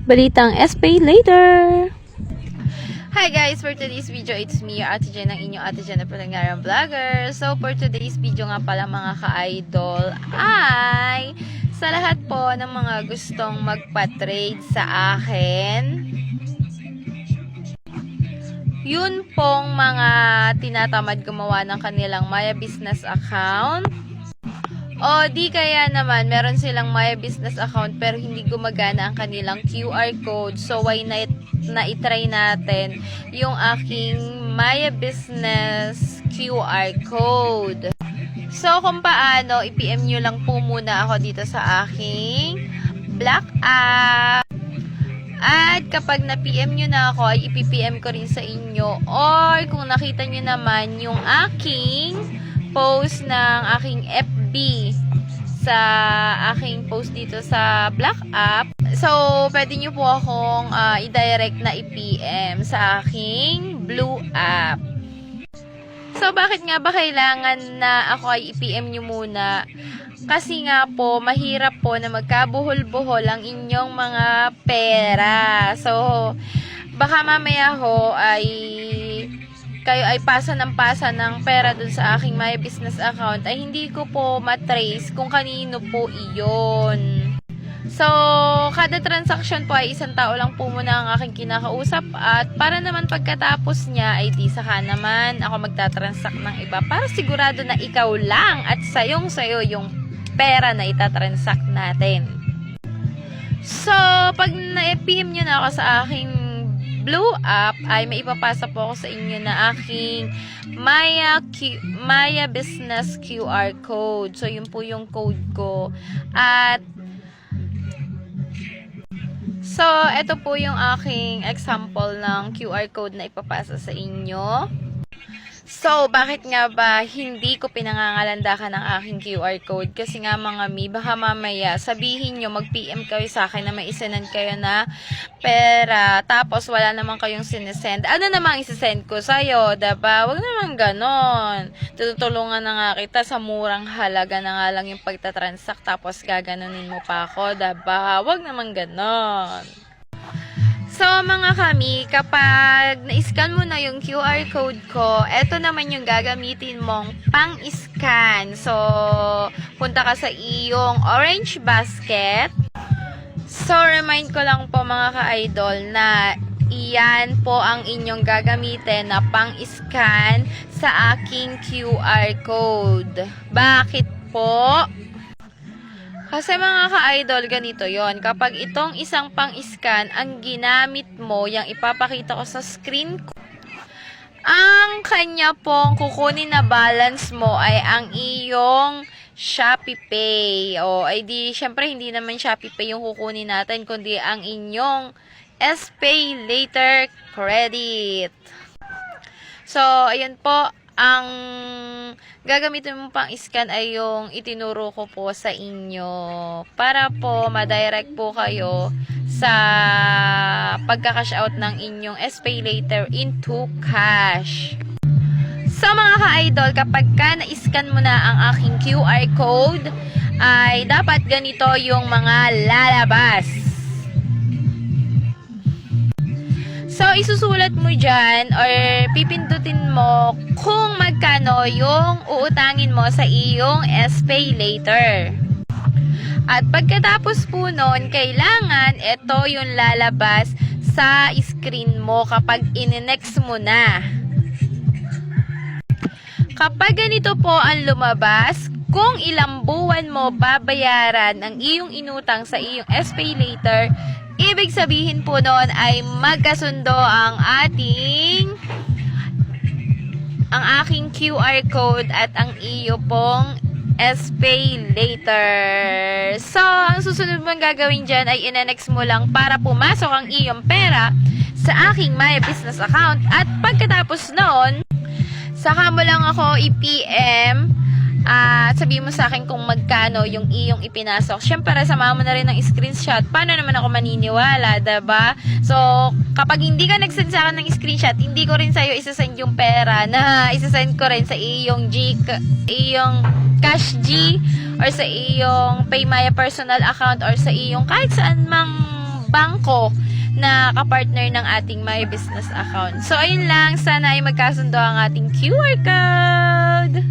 Balitang SPay later! Hi guys! For today's video, it's me, your Ate Jen, ang inyong Ate Jen na Palangarang Vlogger. So, for today's video nga pala mga ka-idol ay sa lahat po ng mga gustong magpa-trade sa akin, yun pong mga tinatamad gumawa ng kanilang Maya Business account. O di kaya naman, meron silang Maya Business account pero hindi gumagana ang kanilang QR code. So, why not na itry natin yung aking Maya Business QR code. So, kung paano, i-PM nyo lang po muna ako dito sa aking Black app. At kapag na-PM nyo na ako, ay ipipm ko rin sa inyo. Or kung nakita nyo naman yung aking post ng aking FB sa aking post dito sa Black app. So, pwede nyo po akong i-direct na i-PM sa aking Blue app. So, bakit nga ba kailangan na ako ay i-PM nyo muna? Kasi nga po, mahirap po na magkabuhol-buhol ang inyong mga pera. So, baka mamaya ho ay kayo ay pasa ng pera dun sa aking Maya Business account ay hindi ko po matrace kung kanino po iyon. So, kada transaction po ay isang tao lang po muna ang aking kinakausap at para naman pagkatapos niya ay di saka naman ako magtatransact ng iba para sigurado na ikaw lang at sayong-sayo yung pera na itatransact natin. So, pag na-PM nyo na ako sa aking Blue app, ay maipapasa po ako sa inyo na aking Maya Business QR code. So, yun po yung code ko. At so, ito po yung aking example ng QR code na ipapasa sa inyo. So, bakit nga ba hindi ko pinangangalandakan ng aking QR code? Kasi nga mga mi, baka mamaya sabihin nyo, mag-PM kayo sa akin na may isend kayo na pera, tapos wala naman kayong sinesend. Ano namang isesend ko sa'yo, diba? Huwag naman ganon. Tutulungan na nga kita sa murang halaga na nga lang yung pagtatransact, tapos gaganunin mo pa ako, diba? Huwag naman ganon. So, mga kami, kapag na-scan mo na yung QR code ko, eto naman yung gagamitin mong pang-scan. So, punta ka sa iyong orange basket. So, remind ko lang po mga ka-idol na iyan po ang inyong gagamitin na pang-scan sa aking QR code. Bakit po? Kasi mga ka-idol, ganito yon. Kapag itong isang pang-scan, ang ginamit mo, yung ipapakita ko sa screen ko, ang kanya pong kukunin na balance mo ay ang iyong Shopee Pay. O, ay di, syempre hindi naman Shopee Pay yung kukunin natin, kundi ang inyong SPay Later Credit. So, ayan po. Ang gagamitin mo pang scan ay yung itinuro ko po sa inyo para po ma-direct po kayo sa pagka-cash out ng inyong SPay Later into cash. So mga ka-idol, kapag ka na-scan mo na ang aking QR code, ay dapat ganito yung mga lalabas. So, isusulat mo dyan or pipindutin mo kung magkano yung uutangin mo sa iyong SPay Later. At pagkatapos po nun, kailangan ito yung lalabas sa screen mo kapag in-next mo na. Kapag ganito po ang lumabas, kung ilang buwan mo babayaran ang iyong inutang sa iyong SPay Later, ibig sabihin po noon ay magkasundo ang aking QR code at ang iyo pong SPay Later. So, ang susunod mong gagawin dyan ay in-next mo lang para pumasok ang iyong pera sa aking Maya Business account. At pagkatapos noon, saka mo lang ako i-PM at sabihin mo sa akin kung magkano yung iyong ipinasok. Siyempre, samahan mo na rin ng screenshot. Paano naman ako maniniwala, diba? So, kapag hindi ka nagsend sa akin ng screenshot, hindi ko rin sa'yo isasend yung pera na isasend ko rin sa iyong iyong Cash G or sa iyong PayMaya personal account or sa iyong kahit saan mang bangko na kapartner ng ating My Business account. So, ayun lang. Sana ay magkasundo ang ating QR code.